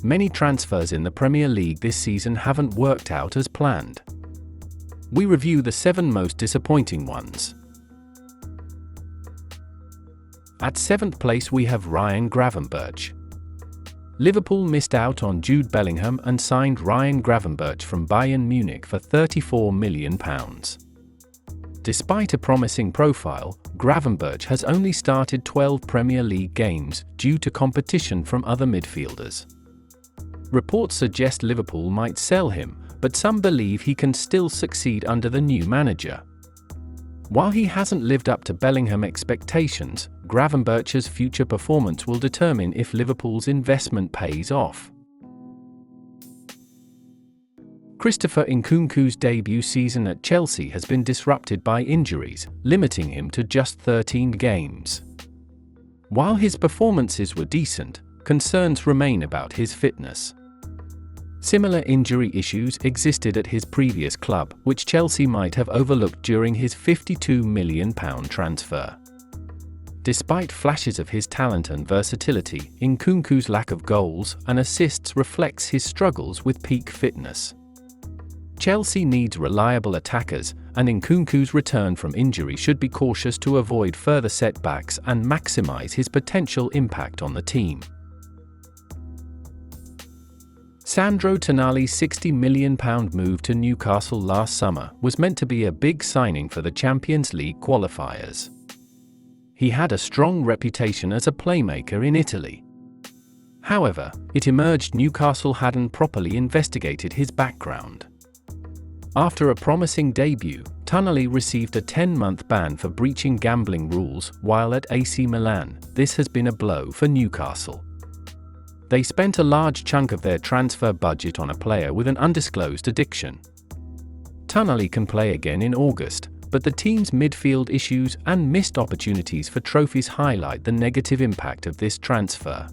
many transfers in the Premier League this season haven't worked out as planned. We review the 7 most disappointing ones. At 7th place we have Ryan Gravenberch. Liverpool missed out on Jude Bellingham and signed Ryan Gravenberch from Bayern Munich for £34 million. Despite a promising profile, Gravenberch has only started 12 Premier League games due to competition from other midfielders. Reports suggest Liverpool might sell him, but some believe he can still succeed under the new manager. While he hasn't lived up to Bellingham expectations, Gravenberch's future performance will determine if Liverpool's investment pays off. Christopher Nkunku's debut season at Chelsea has been disrupted by injuries, limiting him to just 13 games. While his performances were decent, concerns remain about his fitness. Similar injury issues existed at his previous club, which Chelsea might have overlooked during his £52 million transfer. Despite flashes of his talent and versatility, Nkunku's lack of goals and assists reflects his struggles with peak fitness. Chelsea needs reliable attackers, and Nkunku's return from injury should be cautious to avoid further setbacks and maximize his potential impact on the team. Sandro Tonali's £60 million move to Newcastle last summer was meant to be a big signing for the Champions League qualifiers. He had a strong reputation as a playmaker in Italy. However, it emerged Newcastle hadn't properly investigated his background. After a promising debut, Tonali received a 10-month ban for breaching gambling rules while at AC Milan. This has been a blow for Newcastle. They spent a large chunk of their transfer budget on a player with an undisclosed addiction. Tonali can play again in August, but the team's midfield issues and missed opportunities for trophies highlight the negative impact of this transfer.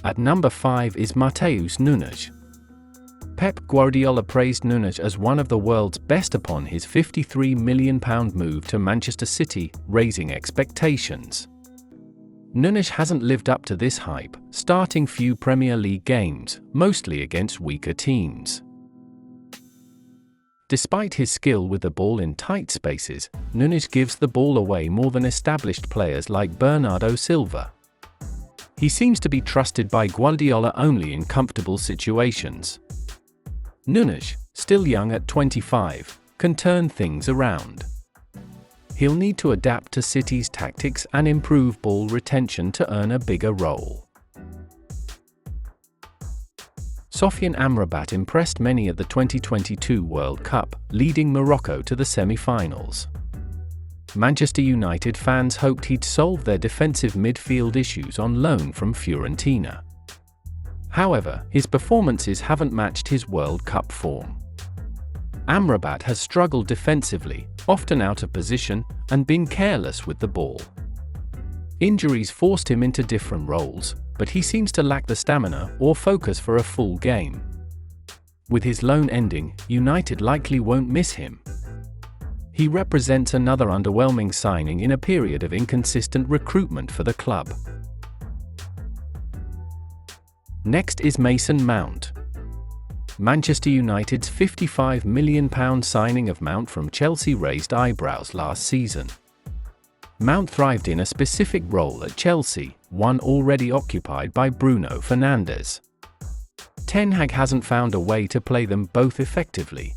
At number 5 is Matheus Nunes. Pep Guardiola praised Nunes as one of the world's best upon his £53 million move to Manchester City, raising expectations. Nunes hasn't lived up to this hype, starting few Premier League games, mostly against weaker teams. Despite his skill with the ball in tight spaces, Nunes gives the ball away more than established players like Bernardo Silva. He seems to be trusted by Guardiola only in comfortable situations. Nunes, still young at 25, can turn things around. He'll need to adapt to City's tactics and improve ball retention to earn a bigger role. Sofiane Amrabat impressed many at the 2022 World Cup, leading Morocco to the semi-finals. Manchester United fans hoped he'd solve their defensive midfield issues on loan from Fiorentina. However, his performances haven't matched his World Cup form. Amrabat has struggled defensively, often out of position, and been careless with the ball. Injuries forced him into different roles, but he seems to lack the stamina or focus for a full game. With his loan ending, United likely won't miss him. He represents another underwhelming signing in a period of inconsistent recruitment for the club. Next is Mason Mount. Manchester United's £55 million signing of Mount from Chelsea raised eyebrows last season. Mount thrived in a specific role at Chelsea, one already occupied by Bruno Fernandes. Ten Hag hasn't found a way to play them both effectively.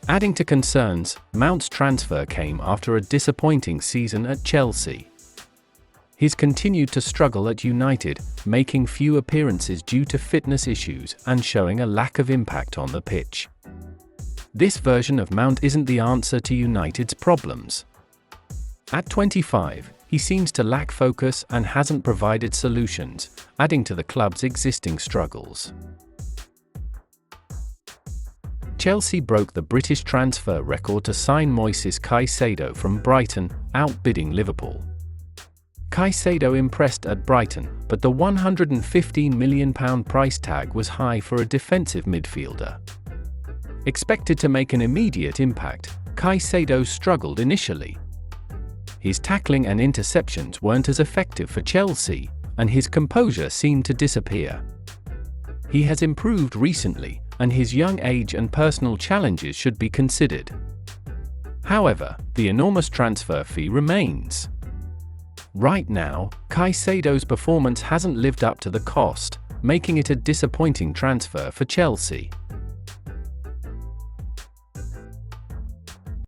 Adding to concerns, Mount's transfer came after a disappointing season at Chelsea. He's continued to struggle at United, making few appearances due to fitness issues and showing a lack of impact on the pitch. This version of Mount isn't the answer to United's problems. At 25, he seems to lack focus and hasn't provided solutions, adding to the club's existing struggles. Chelsea broke the British transfer record to sign Moises Caicedo from Brighton, outbidding Liverpool. Caicedo impressed at Brighton, but the £115 million price tag was high for a defensive midfielder. Expected to make an immediate impact, Caicedo struggled initially. His tackling and interceptions weren't as effective for Chelsea, and his composure seemed to disappear. He has improved recently, and his young age and personal challenges should be considered. However, the enormous transfer fee remains. Right now, Caicedo's performance hasn't lived up to the cost, making it a disappointing transfer for Chelsea.